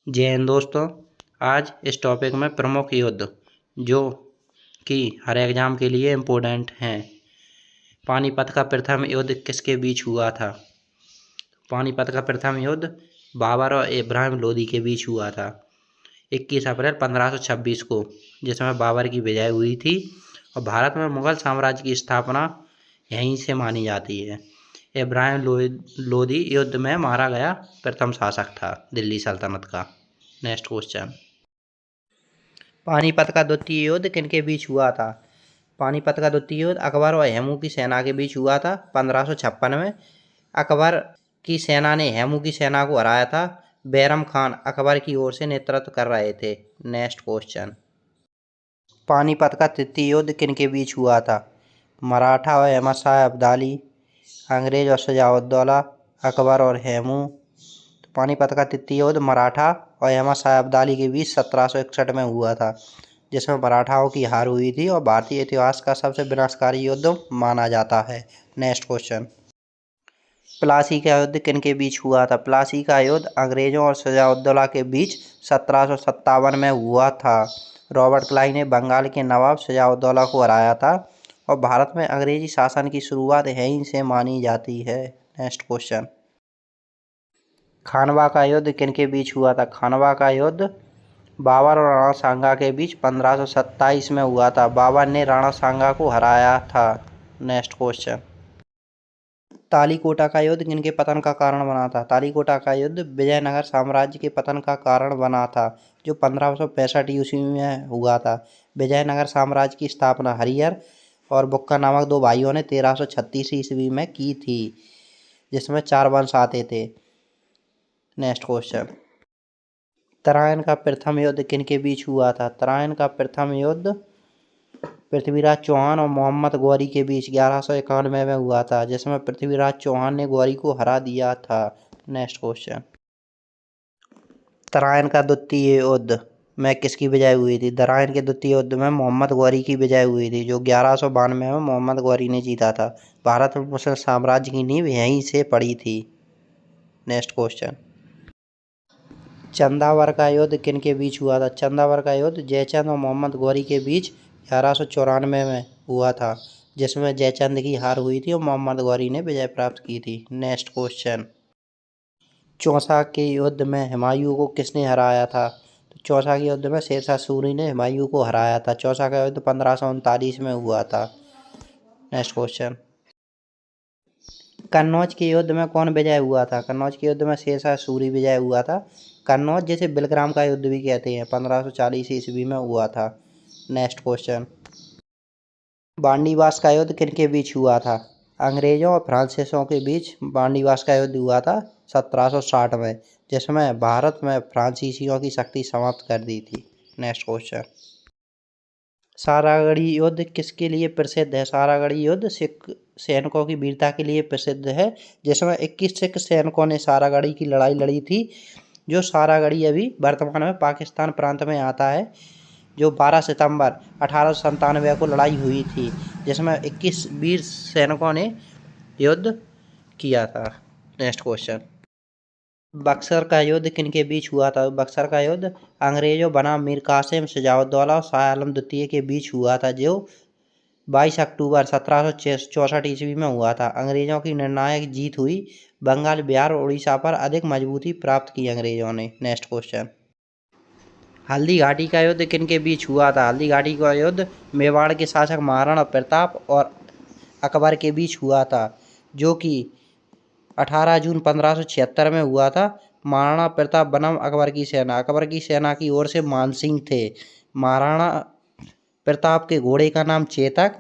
जय हिंद दोस्तों। आज इस टॉपिक में प्रमुख युद्ध जो कि हर एग्जाम के लिए इम्पोर्टेंट हैं। पानीपत का प्रथम युद्ध किसके बीच हुआ था? पानीपत का प्रथम युद्ध बाबर और इब्राहिम लोदी के बीच हुआ था 21 अप्रैल 1526 को, जिसमें बाबर की विजय हुई थी और भारत में मुगल साम्राज्य की स्थापना यहीं से मानी जाती है। इब्राहिम लोदी युद्ध में मारा गया प्रथम शासक था दिल्ली सल्तनत का। Next question. पानीपत का द्वितीय युद्ध किनके बीच हुआ था? पानीपत का द्वितीय युद्ध अकबर और हेमू की सेना के बीच हुआ था 1556 में। अकबर की सेना ने हेमू की सेना को हराया था। बैरम खान अकबर की ओर से नेतृत्व कर रहे थे। Next question. पानीपत का तृतीय युद्ध किनके बीच हुआ था? मराठा और अहमद शाह अब्दाली, अंग्रेज और शुजा-उद-दौला, अकबर और हेमू। पानीपत का तृतीय युद्ध मराठा और अहमद शाह अब्दाली के बीच 1761 में हुआ था, जिसमें मराठाओं की हार हुई थी और भारतीय इतिहास का सबसे विनाशकारी युद्ध माना जाता है। Next question. प्लासी का युद्ध किनके बीच हुआ था? प्लासी का युद्ध अंग्रेजों और शुजा-उद-दौला के बीच 1757 में हुआ था। रॉबर्ट क्लाइव ने बंगाल के नवाब शुजा-उद-दौला को हराया था और भारत में अंग्रेजी शासन की शुरुआत यहीं से मानी जाती है। Next question. खानवा का युद्ध किनके बीच हुआ था? खानवा का युद्ध बाबर और राणा सांगा के बीच 1527 में हुआ था। बाबर ने राणा सांगा को हराया था। Next question. तालीकोटा का युद्ध किनके पतन का कारण बना था? तालीकोटा का युद्ध विजयनगर साम्राज्य के पतन का कारण बना था, जो 1565 ईस्वी में हुआ था। विजयनगर साम्राज्य की स्थापना हरिहर और बुक्का नामक दो भाइयों ने 1336 ईस्वी में की थी, जिसमें 4 वंश आते थे। Next question. तराइन का प्रथम युद्ध किनके बीच हुआ था? तराइन का प्रथम युद्ध पृथ्वीराज चौहान और मोहम्मद गौरी के बीच 1191 में हुआ था, जिसमें पृथ्वीराज चौहान ने गौरी को हरा दिया था। Next question. तराइन का द्वितीय युद्ध में किसकी विजय हुई थी? तराइन के द्वितीय युद्ध में मोहम्मद गौरी की विजय हुई थी, जो 1192 में मोहम्मद गौरी ने जीता था। भारत में मुगल साम्राज्य की नींव यहीं से पड़ी थी। Next question. चंदावर का युद्ध किनके बीच हुआ था? चंदावर का युद्ध जयचंद और मोहम्मद गौरी के बीच 1194 में हुआ था, जिसमें जयचंद की हार हुई थी और मोहम्मद गौरी ने विजय प्राप्त की थी। Next question. चौसा के युद्ध में हुमायूं को किसने हराया था? तो चौसा के युद्ध में शेरशाह सूरी ने हुमायूं को हराया था। चौसा का युद्ध 1539 में हुआ था। Next question. कन्नौज के युद्ध में कौन विजय हुआ था? कन्नौज के युद्ध में शेरशाह सूरी विजय हुआ था। कन्नौज जिसे बिलग्राम का युद्ध भी कहते हैं 1540 ईस्वी में हुआ था। Next question. बांडीवास का युद्ध किनके बीच हुआ था? अंग्रेजों और फ्रांसीसियों के बीच बांडीवास का युद्ध हुआ था 1760 में, जिसमें भारत में फ्रांसीसियों की शक्ति समाप्त कर दी थी। Next question. सारागढ़ी युद्ध किसके लिए प्रसिद्ध है? सारागढ़ी युद्ध सिख सैनिकों की वीरता के लिए प्रसिद्ध है, जिसमें 21 सिख सैनिकों ने सारागढ़ी की लड़ाई लड़ी थी। जो सारागढ़ी अभी वर्तमान में पाकिस्तान प्रांत में आता है, जो 12 सितंबर 1897 को लड़ाई हुई थी, जिसमें 21 वीर सैनिकों ने युद्ध किया था। Next question. बक्सर का युद्ध किनके बीच हुआ था? बक्सर का युद्ध अंग्रेजों बनाम मीर कासिम, शुजा-उद-दौला और शाह आलम द्वितीय के बीच हुआ था, जो 22 अक्टूबर 1764 ईस्वी में हुआ था। अंग्रेजों की निर्णायक जीत हुई। बंगाल, बिहार और उड़ीसा पर अधिक मजबूती प्राप्त की अंग्रेजों ने। Next question. हल्दी घाटी का युद्ध किनके बीच हुआ था? हल्दी घाटी का युद्ध मेवाड़ के शासक महाराणा प्रताप और अकबर के बीच हुआ था, जो कि 18 जून 1576 में हुआ था। महाराणा प्रताप बनाम अकबर की सेना। अकबर की सेना की ओर से मानसिंह थे। महाराणा प्रताप के घोड़े का नाम चेतक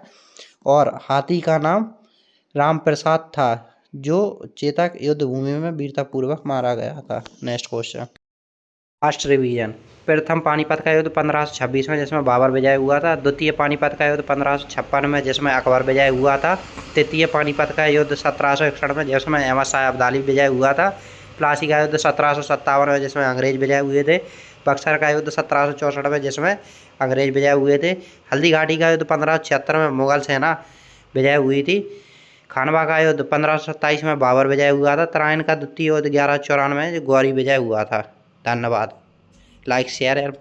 और हाथी का नाम राम प्रसाद था, जो चेतक युद्ध भूमि में वीरतापूर्वक मारा गया था। Next question. Last revision. प्रथम पानीपत का युद्ध 1526 में, जिसमें बाबर विजय हुआ था। द्वितीय पानीपत का युद्ध 1556 में, जिसमें अकबर विजय हुआ था। तृतीय पानीपत का युद्ध 1761 में, जिसमें अहमद शाह अब्दाली विजय हुआ था। प्लासी का युद्ध 1757 में, जिसमें अंग्रेज विजय हुए थे। बक्सर का युद्ध 1764 में, जिसमें अंग्रेज विजय हुए थे। हल्दी घाटी का युद्ध 1576 में मुगल सेना विजय हुई थी। खानवा का युद्ध 1527 में बाबर विजय हुआ था। तराइन का द्वितीय युद्ध 1194 में गौरी विजय हुआ था। धन्यवाद। Like share and